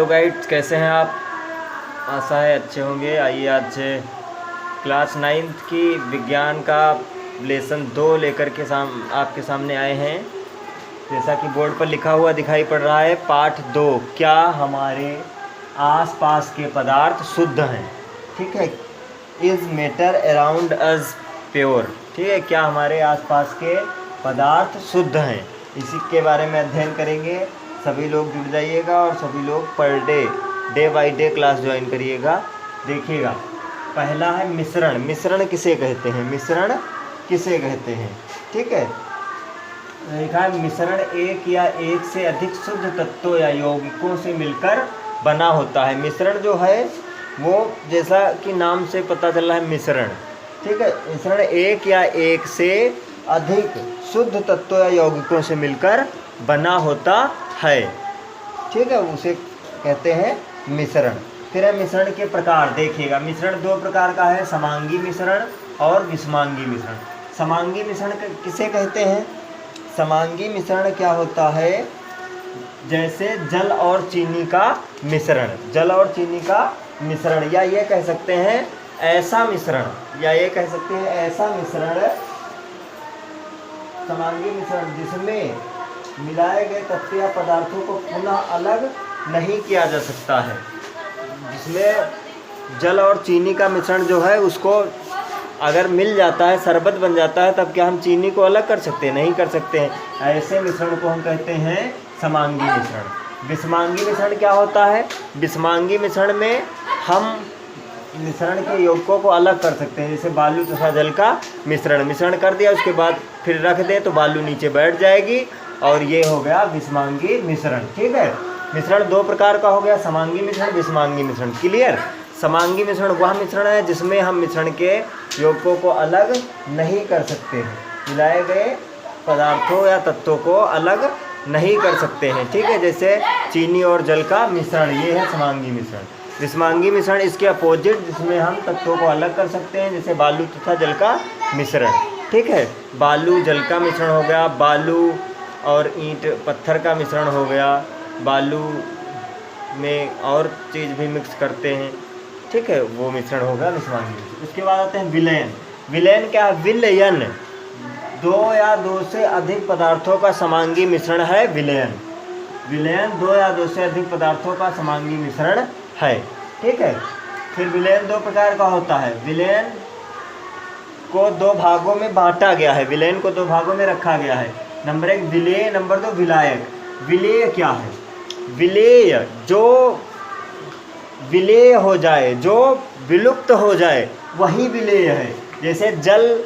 Guides, कैसे हैं आप? आशा है अच्छे होंगे। आइए आज क्लास 9th की विज्ञान का लेसन 2 लेकर के आपके सामने आए हैं। जैसा कि बोर्ड पर लिखा हुआ दिखाई पड़ रहा है, पाठ 2, क्या हमारे आसपास के पदार्थ शुद्ध हैं? ठीक है, is matter around us pure. ठीक है, क्या हमारे आसपास के पदार्थ शुद्ध हैं, इसी के बारे में अध्ययन करेंगे। सभी लोग जुड़ जाइएगा और सभी लोग per day by day class join करिएगा। देखिएगा, पहला है मिश्रण। मिश्रण किसे कहते हैं? मिश्रण किसे कहते हैं? ठीक है, लिखा है मिश्रण एक या एक से अधिक शुद्ध तत्वों या यौगिकों से मिलकर बना होता है। मिश्रण जो है वो, जैसा कि नाम से पता चल रहा है, मिश्रण। ठीक है, मिश्रण एक या एक से अधिक शुद्ध तत्वों या यौगिकों से मिलकर बना होता है। ठीक है, उसे कहते हैं मिश्रण। फिर है मिश्रण के प्रकार। देखिएगा, मिश्रण 2 प्रकार का है, समांगी मिश्रण और विषमांगी मिश्रण। समांगी मिश्रण किसे कहते हैं? समांगी मिश्रण क्या होता है? जैसे जल और चीनी का मिश्रण, जल और चीनी का मिश्रण, या ये कह सकते हैं ऐसा मिश्रण, या ये कह सकते हैं ऐसा मिश्रण, समांगी मिश्रण जिसमें मिलाए गए तत्व या पदार्थों को पुनः अलग नहीं किया जा सकता है। जिसमें जल और चीनी का मिश्रण जो है, उसको अगर मिल जाता है, शरबत बन जाता है, तब क्या हम चीनी को अलग कर सकते हैं? नहीं कर सकते हैं। ऐसे मिश्रण को हम कहते हैं समांगी मिश्रण। विषमांगी मिश्रण क्या होता है? विषमांगी मिश्रण में हम मिश्रण के यौगिकों को अलग कर सकते हैं। जैसे बालू तथा जल का मिश्रण कर दिया, उसके बाद फिर रख दें तो बालू नीचे बैठ जाएगी, और ये हो गया विषमांगी मिश्रण। ठीक है, मिश्रण 2 प्रकार का हो गया, समांगी मिश्रण, विषमांगी मिश्रण। क्लियर? समांगी मिश्रण वह मिश्रण है जिसमें हम मिश्रण के यौगिकों को अलग नहीं कर सकते हैं, मिलाए गए पदार्थों या तत्वों को अलग नहीं कर सकते हैं। ठीक है, जैसे चीनी और जल का मिश्रण, ये है समांगी मिश्रण। विषमांगी मिश्रण इसके अपोजिट, जिसमें हम तत्वों को अलग कर सकते हैं, जैसे बालू तथा जल का मिश्रण। ठीक है, बालू जल का मिश्रण हो गया, बालू और ईंट पत्थर का मिश्रण हो गया, बालू में और चीज़ भी मिक्स करते हैं। ठीक है, वो मिश्रण हो गया विषमांगी। उसके बाद आते हैं विलयन। विलयन क्या है? विलयन 2 या 2 से अधिक पदार्थों का समांगी मिश्रण है विलयन। विलयन 2 या 2 से अधिक पदार्थों का समांगी मिश्रण है। ठीक है, फिर विलयन 2 प्रकार का होता है। विलयन को 2 भागों में बांटा गया है, विलयन को 2 भागों में रखा गया है। नंबर 1 विलेय, नंबर 2 विलायक। विलेय क्या है? विलेय जो विलेय हो जाए, जो विलुप्त हो जाए, वही विलेय है। जैसे जल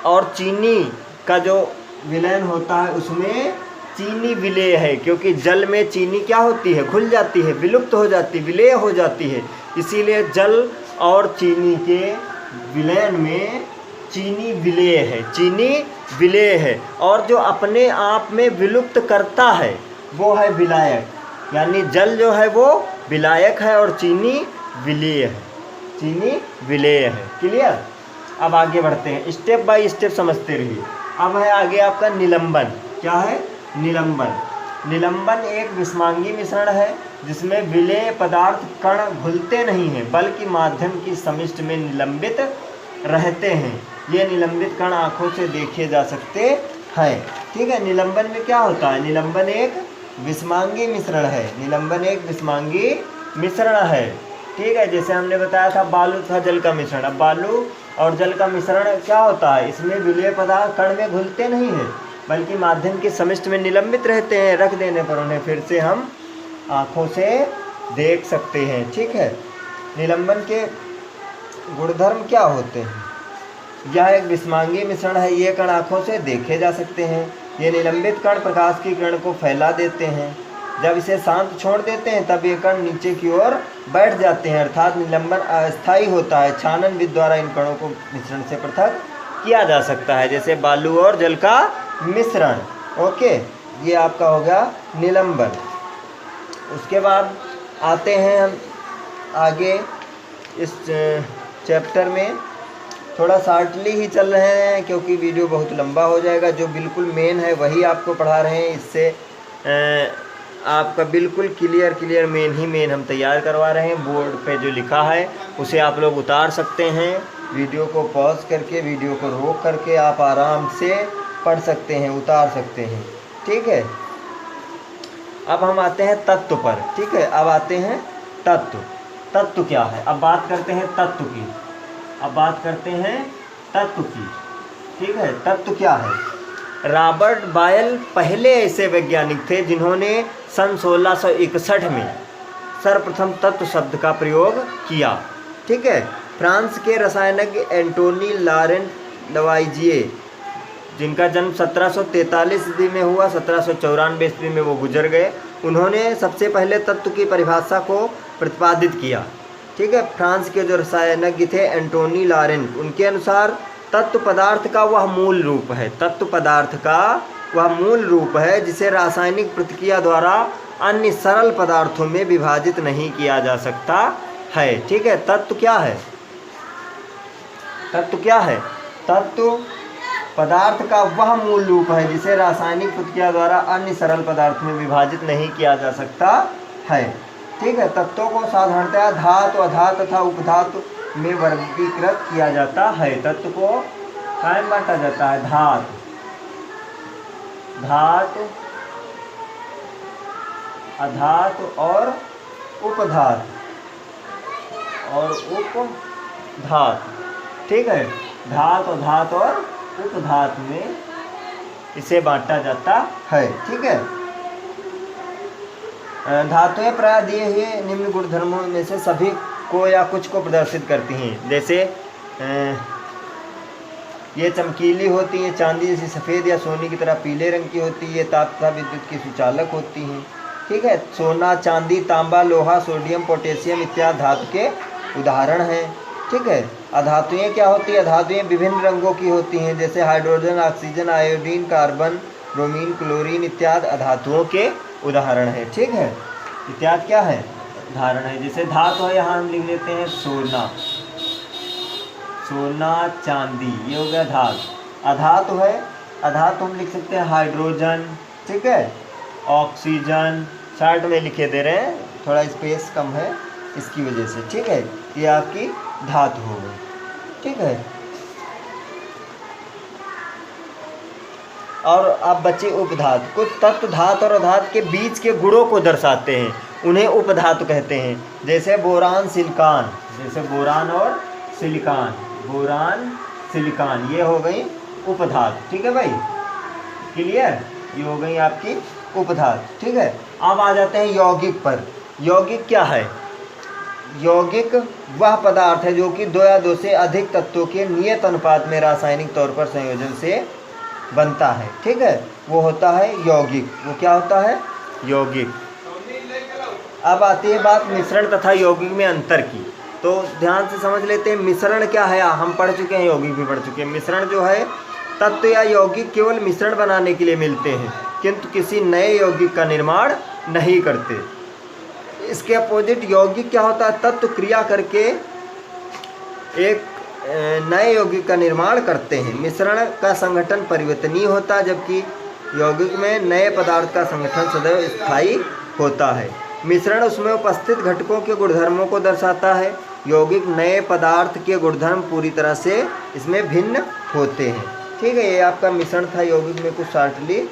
और चीनी का जो विलयन होता है, उसमें चीनी विलेय है, क्योंकि जल में चीनी क्या होती है? घुल जाती है, विलुप्त हो जाती है, विलेय हो जाती है। इसीलिए जल और चीनी के विलयन में चीनी विलेय है, चीनी विलेय है। और जो अपने आप में विलुप्त करता है वो है विलायक। यानी जल जो है वो विलायक है और चीनी विलेय है, चीनी विलेय है। क्लियर? अब आगे बढ़ते हैं, स्टेप बाय स्टेप समझते रहिए। अब है आगे आपका निलंबन। क्या है? निलंबन। निलंबन एक विषमांगी मिश्रण है जिसमें विलेय पदार्थ कण घुलते नहीं हैं, बल्कि माध्यम की समिष्ट में निलंबित रहते हैं। ये निलंबित कण आँखों से देखे जा सकते हैं। ठीक है, निलंबन में क्या होता है? निलंबन एक विषमांगी मिश्रण है। निलंबन एक विषमांगी मिश्रण है। ठीक है, जैसे हमने बताया था बालू तथा जल का मिश्रण। अब बालू और जल का मिश्रण क्या होता है? इसमें विलेय पदार्थ कण में घुलते नहीं हैं, बल्कि माध्यम की समिष्ट में निलंबित रहते हैं। रख देने पर उन्हें फिर से हम आँखों से देख सकते हैं। ठीक है, निलंबन के गुणधर्म क्या होते हैं? यह एक विषमांगी मिश्रण है, ये कण आँखों से देखे जा सकते हैं। ये निलंबित कण प्रकाश की किरण को फैला देते हैं। जब इसे शांत छोड़ देते हैं तब ये कण नीचे की ओर बैठ जाते हैं, अर्थात निलंबन अस्थायी होता है। छानन विधि द्वारा इन कणों को मिश्रण से पृथक किया जा सकता है, जैसे बालू और जल का मिश्रण। ओके, ये आपका हो गया निलंबन। उसके बाद आते हैं हम आगे इस चैप्टर में। थोड़ा शार्टली ही चल रहे हैं क्योंकि वीडियो बहुत लंबा हो जाएगा। जो बिल्कुल मेन है वही आपको पढ़ा रहे हैं, इससे आपका बिल्कुल क्लियर मेन हम तैयार करवा रहे हैं। बोर्ड पे जो लिखा है उसे आप लोग उतार सकते हैं। वीडियो को पॉज करके, वीडियो को रोक करके आप आराम से पढ़ सकते हैं, उतार सकते हैं। ठीक है, अब हम आते हैं तत्व पर। ठीक है, अब आते हैं तत्व। तत्व क्या है, अब बात करते हैं तत्व की। ठीक है, तत्व क्या है। रॉबर्ट बायल पहले ऐसे वैज्ञानिक थे जिन्होंने सन 1661 में सर्वप्रथम तत्व शब्द का प्रयोग किया। ठीक है, फ्रांस के रसायनज्ञ एंटोनी लॉरेंट लवाइजिए, जिनका जन्म 1743 ईस्वी में हुआ, 1794 ईस्वी में वो गुजर गए। उन्होंने सबसे पहले तत्व की परिभाषा को प्रतिपादित किया। ठीक है, फ्रांस के जो रसायनज्ञ थे एंटोनी लॉरेंट, उनके अनुसार तत्व पदार्थ का वह मूल रूप है। तत्व पदार्थ का वह मूल रूप है जिसे रासायनिक प्रतिक्रिया द्वारा अन्य सरल पदार्थों में विभाजित नहीं किया जा सकता है। ठीक है, तत्व क्या है। तत्व पदार्थ का वह मूल रूप है जिसे रासायनिक प्रतिक्रिया द्वारा अन्य सरल पदार्थों में विभाजित नहीं किया जा सकता है। ठीक है, तत्वों को साधारणतया धातु, अधातु तथा उपधातु में वर्गीकृत किया जाता है। तत्व को क्या बांटा जाता है, धातु, अधातु और उपधातु। ठीक है, धातु, अधातु और उपधातु में इसे बांटा जाता है। ठीक है, धातुएं प्राय दिए हुए निम्न गुणधर्मों में से सभी को या कुछ को प्रदर्शित करती हैं। जैसे ये चमकीली होती है, चांदी जैसी सफ़ेद या सोने की तरह पीले रंग की होती है, ताप तथा विद्युत की सुचालक होती हैं। ठीक है, सोना, चांदी, तांबा, लोहा, सोडियम, पोटेशियम इत्यादि धातु के उदाहरण हैं। ठीक है, अधातुएं क्या होती है, अधातुएं विभिन्न रंगों की होती हैं, जैसे hydrogen, oxygen, iodine, carbon, bromine, chlorine इत्यादि अधातुओं के उदाहरण है। ठीक है, इत्यादि क्या है, उदाहरण है। जैसे धातु है, यहाँ हम लिख लेते हैं सोना, चांदी, ये हो गया धातु। अधातु है, अधातु हम लिख सकते हैं हाइड्रोजन। ठीक है, ऑक्सीजन, चार्ट में लिखे दे रहे हैं, थोड़ा स्पेस कम है इसकी वजह से। ठीक है, ये आपकी धातु हो गई। ठीक है, और अब बचे उपधातु। कुछ तत्व धातु और अधातु के बीच के गुणों को दर्शाते हैं, उन्हें उपधातु कहते हैं। जैसे बोरान, सिलिकॉन, जैसे बोरान और सिलिकॉन, ये हो गई उपधातु। ठीक है भाई, क्लियर, ये हो गई आपकी उपधातु। ठीक है, अब आ जाते हैं यौगिक पर। यौगिक क्या है, यौगिक वह पदार्थ है जो कि दो या दो से अधिक तत्वों के नियत अनुपात में रासायनिक तौर पर संयोजन से बनता है। ठीक है, वो होता है यौगिक। वो क्या होता है, यौगिक। अब आती है बात मिश्रण तथा यौगिक में अंतर की, तो ध्यान से समझ लेते हैं। मिश्रण क्या है, हम पढ़ चुके हैं, यौगिक भी पढ़ चुके हैं। मिश्रण जो है, तत्व या यौगिक केवल मिश्रण बनाने के लिए मिलते हैं किंतु किसी नए यौगिक का निर्माण नहीं करते। इसके अपोजिट यौगिक क्या होता है, तत्व क्रिया करके एक नए यौगिक का निर्माण करते हैं। मिश्रण का संगठन परिवर्तनीय होता है, जबकि यौगिक में नए पदार्थ का संगठन सदैव स्थायी होता है। मिश्रण उसमें उपस्थित घटकों के गुणधर्मों को दर्शाता है। यौगिक नए पदार्थ के गुणधर्म पूरी तरह से इसमें भिन्न होते हैं। ठीक है, ये आपका मिश्रण था। यौगिक में कुछ शार्टली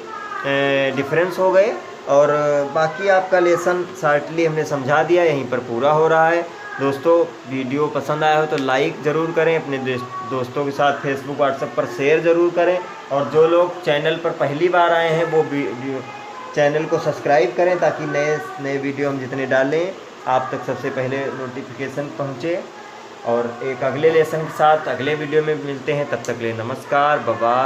डिफरेंस हो गए और बाकी आपका लेसन शार्टली हमने समझा दिया, यहीं पर पूरा हो रहा है। दोस्तों, वीडियो पसंद आया हो तो लाइक ज़रूर करें, अपने दोस्तों के साथ फेसबुक व्हाट्सएप पर शेयर ज़रूर करें, और जो लोग चैनल पर पहली बार आए हैं वो चैनल को सब्सक्राइब करें ताकि नए वीडियो हम जितने डालें आप तक सबसे पहले नोटिफिकेशन पहुँचे। और एक अगले लेसन के साथ अगले वीडियो में मिलते हैं, तब तक के लिए नमस्कार, बाय बाय।